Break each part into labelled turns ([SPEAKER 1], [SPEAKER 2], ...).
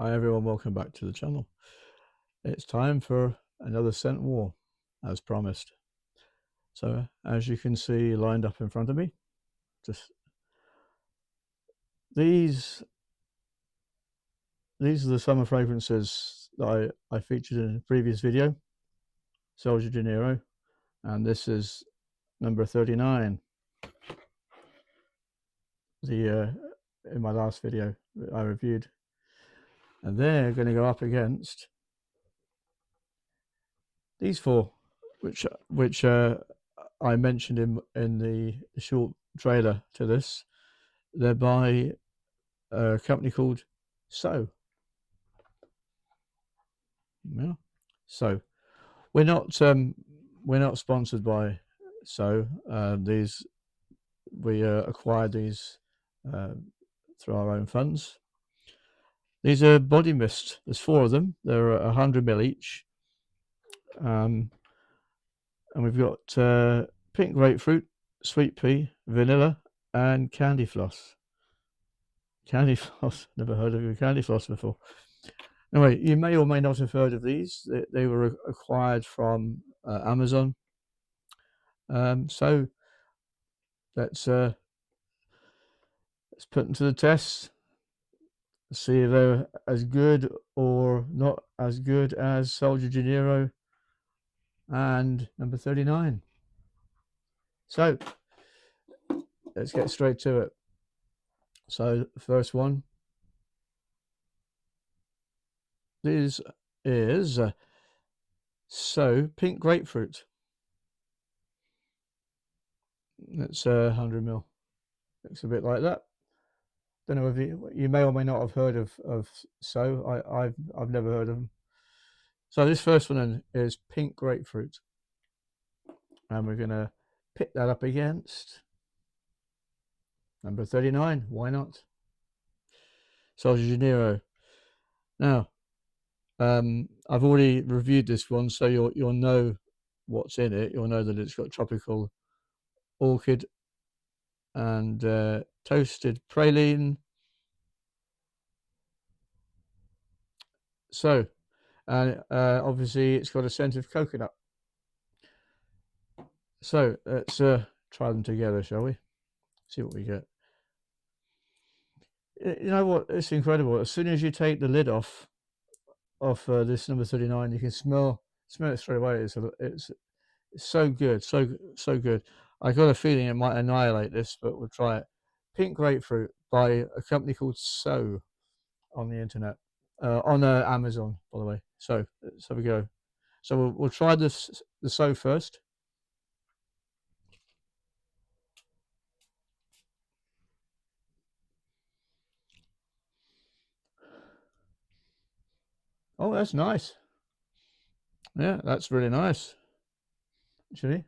[SPEAKER 1] Hi everyone, welcome back to the channel. It's time for another scent war, as promised. So as you can see lined up in front of me, just these are the summer fragrances that I featured in a previous video, Sol de Janeiro, and this is number 39, in my last video that I reviewed. And they're going to go up against these four, which I mentioned in the short trailer to this. They're by a company called So. Yeah. So we're not sponsored by So. We acquired these through our own funds. These are body mist. There's four of them. They're 100 ml each. And we've got pink grapefruit, sweet pea, vanilla, and candy floss. Candy floss. Never heard of candy floss before. Anyway, you may or may not have heard of these. They were acquired from Amazon. So let's put them to the test. See if they're as good or not as good as Sol de Janeiro and number 39. So let's get straight to it. So the first one is So pink grapefruit. It's 100 ml. Looks a bit like that. Don't know if you may or may not have heard of So. I've never heard of them. So this first one then is pink grapefruit, and we're gonna pick that up against number 39. Why not? Sol de Janeiro. Now, I've already reviewed this one, so you'll know what's in it. You'll know that it's got tropical orchid and toasted praline. So, and obviously it's got a scent of coconut. So let's try them together, shall we? See what we get. You know what? It's incredible. As soon as you take the lid off this number 39, you can smell it straight away. It's so good, so good. I got a feeling it might annihilate this, but we'll try it. Pink grapefruit by a company called So on the internet, on Amazon, by the way. So let's have a go. So we'll try the So first. Oh, that's nice. Yeah, that's really nice. Actually,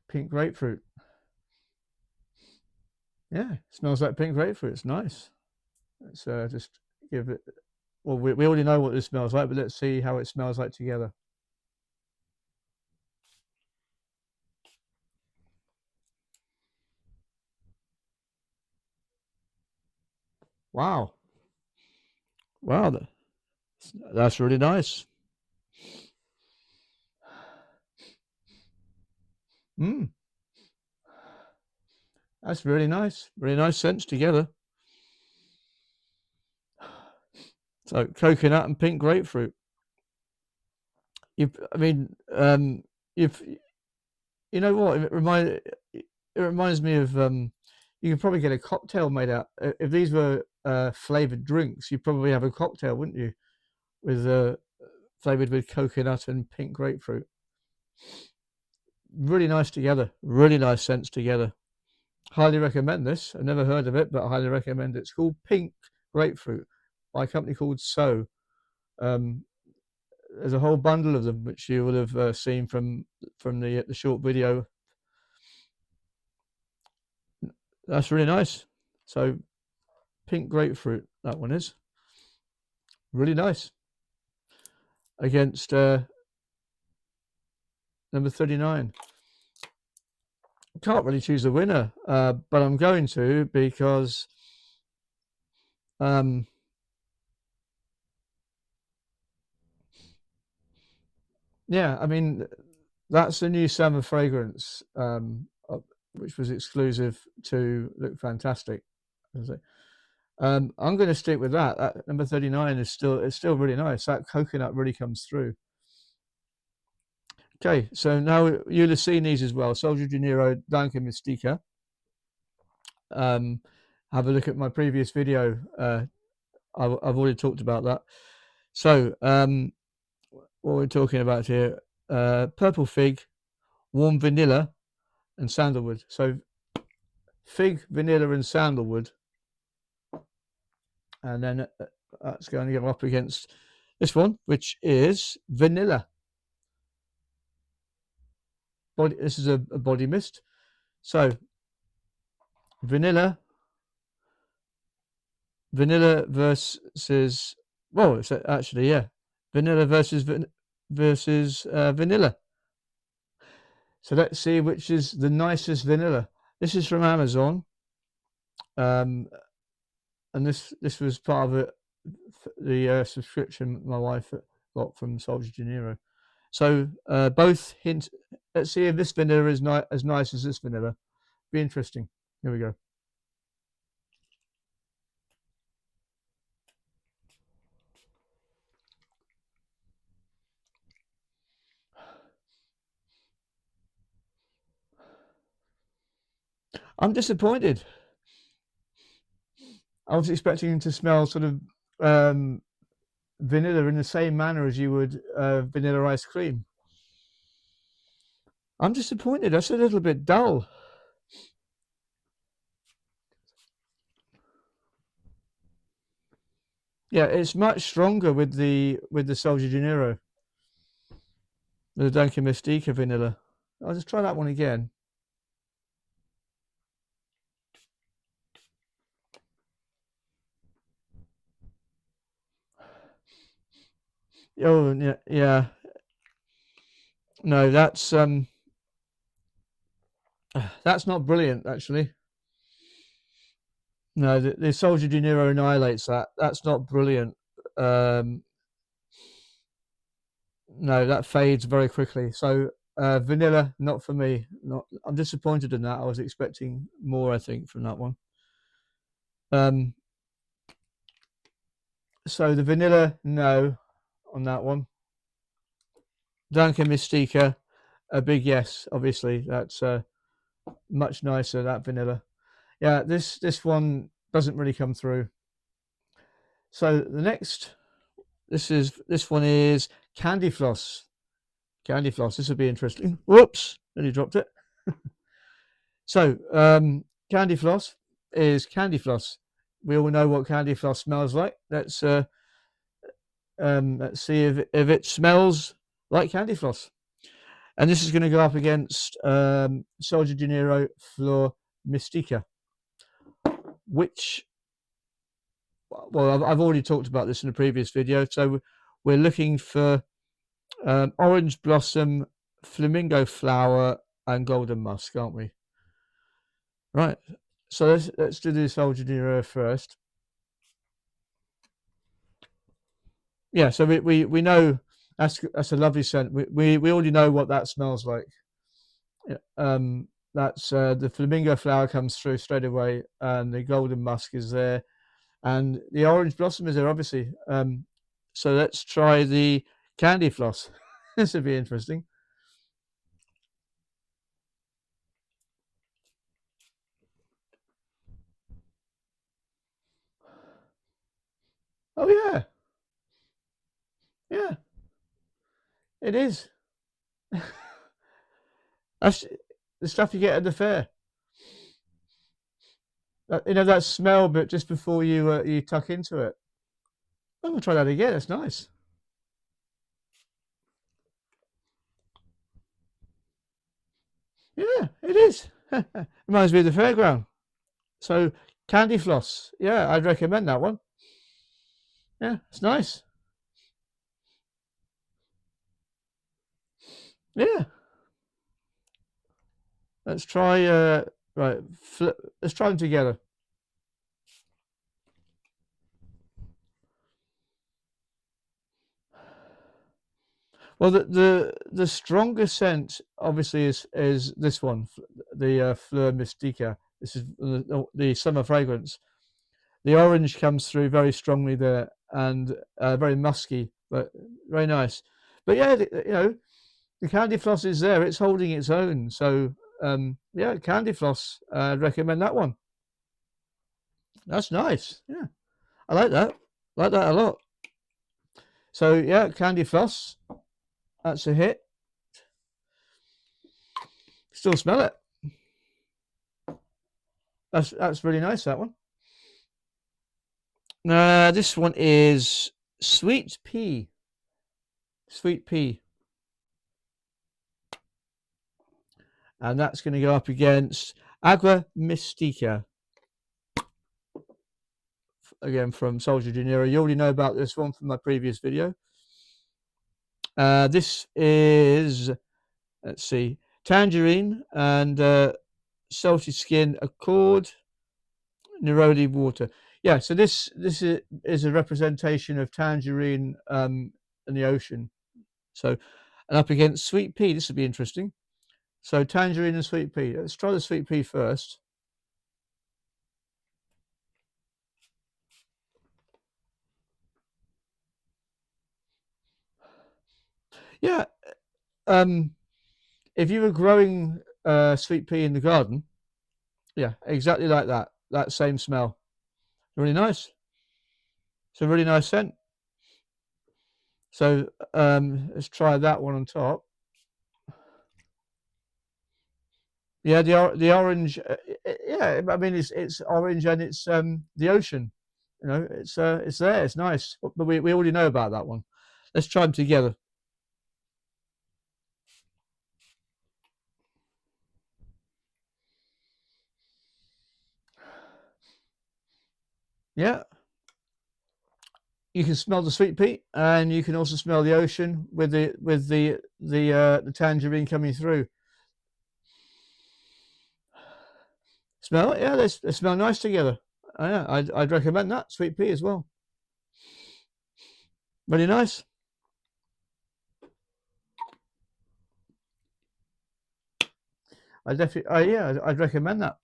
[SPEAKER 1] pink grapefruit. Yeah, smells like pink grapefruit. It's nice. Let's just give it. Well, we already know what this smells like, but let's see how it smells like together. Wow. Wow, that's really nice. Mm, that's really nice. Really nice scents together. So coconut and pink grapefruit. I mean, if you know what, it reminds me of you could probably get a cocktail made out if these were flavored drinks. You'd probably have a cocktail, wouldn't you, with flavored with coconut and pink grapefruit. Really nice together. Really nice scents together. Highly recommend this. I've never heard of it, but I highly recommend it. It's called Pink Grapefruit by a company called So. Um, there's a whole bundle of them which you will have seen from the short video. That's really nice. So pink grapefruit, that one is really nice against number 39. Can't really choose a winner, but I'm going to, because Yeah, I mean, that's a new summer fragrance, which was exclusive to Look Fantastic. I'm going to stick with that. That number 39 is still it's still really nice. That coconut really comes through. Okay, so now you'll have seen these as well. Sol de Janeiro, Danke Mystica. Um, have a look at my previous video. I've already talked about that. So, what we're talking about here: purple fig, warm vanilla, and sandalwood. So, fig, vanilla, and sandalwood, and then that's going to go up against this one, which is vanilla. This is a body mist. So, vanilla, vanilla versus well, it's actually yeah, vanilla versus vanilla. So let's see which is the nicest vanilla. This is from Amazon, um, and this was part of the subscription my wife got from Sol de Janeiro. So both hint. Let's see if this vanilla is as nice as this vanilla. Be interesting. Here we go. I'm disappointed. I was expecting to smell sort of vanilla in the same manner as you would vanilla ice cream. I'm disappointed. That's a little bit dull. Yeah, it's much stronger with the Sol de Janeiro, the Dunkin' Mystica vanilla. I'll just try that one again. Oh yeah, yeah. No, that's not brilliant actually. No, the Sol de Janeiro annihilates that. That's not brilliant. Um, no, that fades very quickly. So vanilla, not for me. Not. I'm disappointed in that. I was expecting more. I think from that one. Um, so the vanilla, no, on that one. Dunkin' Mystica, a big yes. Obviously, that's much nicer. That vanilla. Yeah, this one doesn't really come through. So the next, this one is Candy Floss. Candy Floss. This will be interesting. Whoops, nearly dropped it. So Candy Floss is Candy Floss. We all know what Candy Floss smells like. Let's see if it smells like Candy Floss. And this is going to go up against Sol de Janeiro Flor Mystica, which, well, I've already talked about this in a previous video. So we're looking for orange blossom, flamingo flower, and golden musk, aren't we? Right. So let's do the Sol de Janeiro first. Yeah. So we know that's a lovely scent. We already know what that smells like. Yeah, that's the flamingo flower comes through straight away, and the golden musk is there, and the orange blossom is there, obviously. So let's try the candy floss. This would be interesting. Oh yeah, yeah, it is. That's the stuff you get at the fair. You know that smell, but just before you tuck into it. I'm gonna try that again. That's nice. Yeah, it is. Reminds me of the fairground. So candy floss. Yeah, I'd recommend that one. Yeah, it's nice. Yeah, let's try. Right, let's try them together. Well, the strongest scent obviously is this one, the Fleur Mystica. This is the summer fragrance. The orange comes through very strongly there, and very musky, but very nice. But yeah, you know, the candy floss is there. It's holding its own. So yeah, candy floss. I'd recommend that one. That's nice. Yeah, I like that. Like that a lot. So yeah, candy floss. That's a hit. Still smell it. That's really nice. That one. This one is sweet pea. Sweet pea. And that's going to go up against Agua Mystica. Again, from Sol de Janeiro. You already know about this one from my previous video. This is, let's see, tangerine and salty skin accord, neroli water. Yeah, so this is a representation of tangerine in the ocean. So, and up against sweet pea. This would be interesting. So tangerine and sweet pea. Let's try the sweet pea first. Yeah. If you were growing sweet pea in the garden, yeah, exactly like that. That same smell. Really nice. It's a really nice scent. So let's try that one on top. Yeah, the orange. Yeah, I mean it's orange and it's the ocean. You know, it's there. It's nice. But we already know about that one. Let's try them together. Yeah, you can smell the sweet pea, and you can also smell the ocean with the tangerine coming through. Smell it? Yeah, they smell nice together. Yeah, I'd recommend that sweet pea as well. Really nice. I definitely, yeah, I'd recommend that.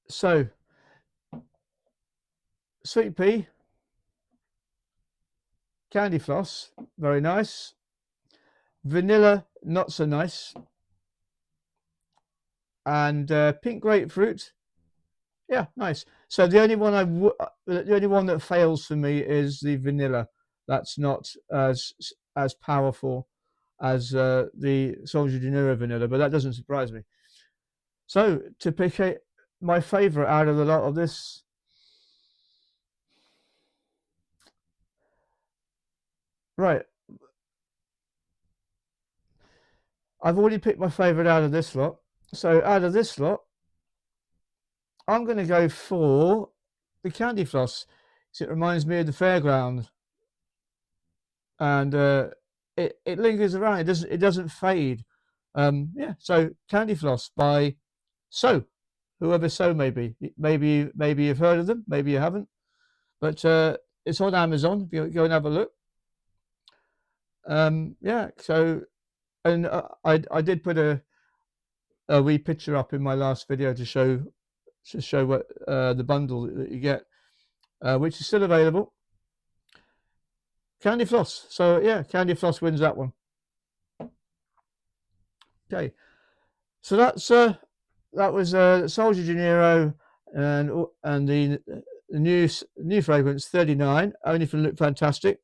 [SPEAKER 1] So, sweet pea, candy floss, very nice. Vanilla, not so nice. And pink grapefruit, yeah, nice. So the only one that fails for me is the vanilla. That's not as powerful as the Sol de Janeiro vanilla, but that doesn't surprise me. So to pick my favorite out of the lot of this, right? I've already picked my favorite out of this lot. So out of this lot, I'm going to go for the candy floss. So it reminds me of the fairground, and it lingers around. It doesn't fade. Yeah. So candy floss by So, whoever So may be. Maybe you've heard of them. Maybe you haven't. But it's on Amazon. If you go and have a look. Yeah. So, and I did put a wee picture up in my last video to show what the bundle that you get, which is still available. Candy floss. So yeah, candy floss wins that one. Okay, so that was Sol de Janeiro and the new fragrance 39, only for Look Fantastic,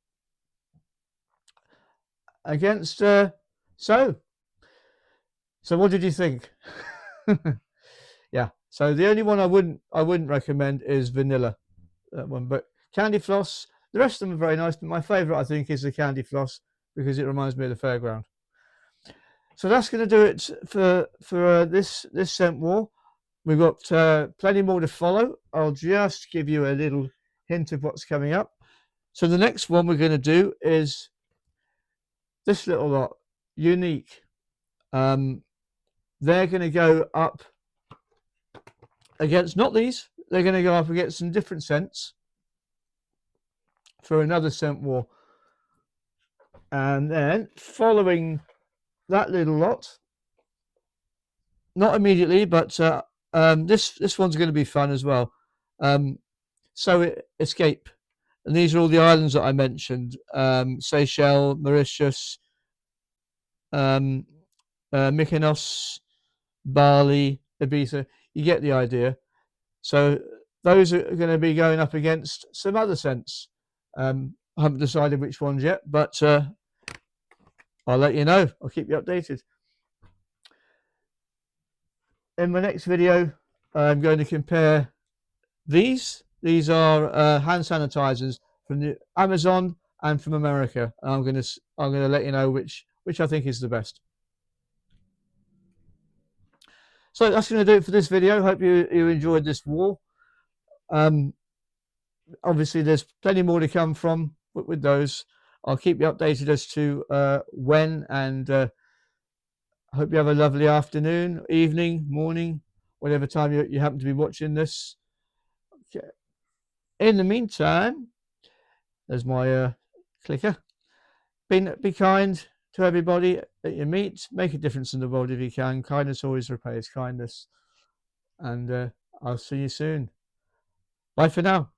[SPEAKER 1] against so. So what did you think? Yeah. So the only one I wouldn't recommend is vanilla, that one, but candy floss. The rest of them are very nice, but my favourite I think is the candy floss because it reminds me of the fairground. So that's going to do it for this scent war. We've got plenty more to follow. I'll just give you a little hint of what's coming up. So the next one we're going to do is this little lot, unique. They're going to go up against not these. They're going to go up against some different scents for another scent war. And then following that little lot, not immediately, but this one's going to be fun as well. So Escape, and these are all the islands that I mentioned: Seychelles, Mauritius, Mykonos, Bali, Ibiza. You get the idea. So those are going to be going up against some other scents. I haven't decided which ones yet, but I'll let you know. I'll keep you updated. In my next video, I'm going to compare these. These are hand sanitizers from the Amazon and from America. I'm going to let you know which I think is the best. So that's going to do it for this video. Hope you enjoyed this war. Obviously, there's plenty more to come from with those. I'll keep you updated as to when, and I hope you have a lovely afternoon, evening, morning, whatever time you happen to be watching this. Okay. In the meantime, there's my clicker. Be kind to everybody that you meet. Make a difference in the world if you can. Kindness always repays kindness. And I'll see you soon. Bye for now.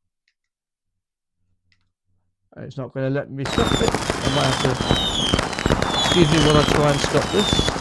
[SPEAKER 1] It's not going to let me stop it. I might have to, excuse me while I try and stop this.